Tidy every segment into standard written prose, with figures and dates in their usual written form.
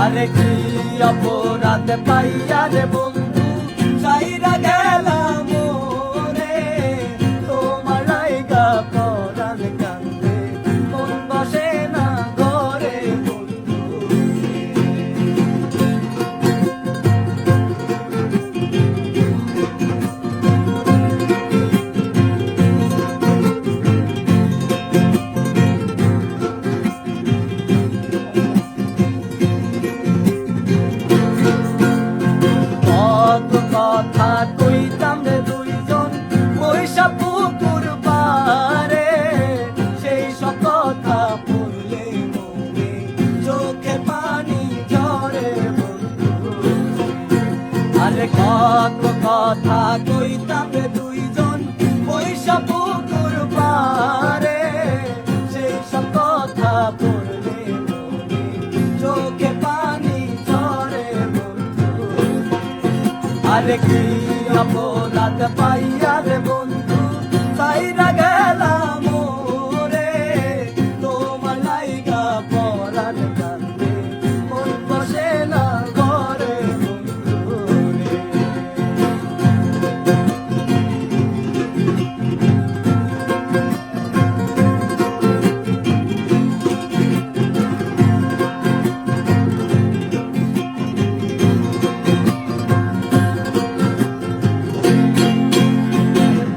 আরে কি অপরাধ পাইয়া রে বন্ধু সাইরা গেলাম রে, তোমার লাইগা পরাণ কান্দে মন বসে না ঘরে বন্ধু। কথা কইতাম রে দুইজন পয়সা পুকুর পারে, সেই সব কথা পড়লে মনে চোখে পানি ঝরে বন্ধু। আরে কত কথা কইতাম রে দুইজন পয়সা পুকুর পারে, সেই সব কথা পড়লে মনে চোখে পানি ঝরে বন্ধু। আরে কি অপরাধ পাইয়া রে বন্ধু সাইরা গেলাম রে, তোমার লাইগা পরাণ কান্দে মন বসে না ঘরে বন্ধু রে।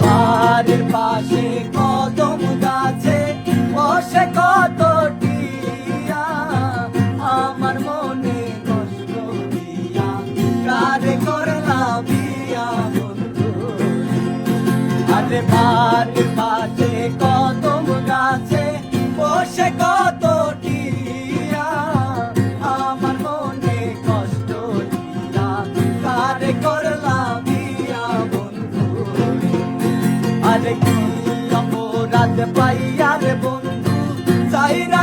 বাড়ির পাশে কদম গাছে বসে কত টিয়া, আমার মনে কষ্ট দিয়া কারে করলাম বিয়া বন্ধু। আরে বাড়ির পাশে কদম গাছে বসে কত টিয়া, আমার মনে কষ্ট দিয়া কারে করলাম বিয়া বন্ধু। আরে কি অপরাধ পাইয়া রে বন্ধু সাইরা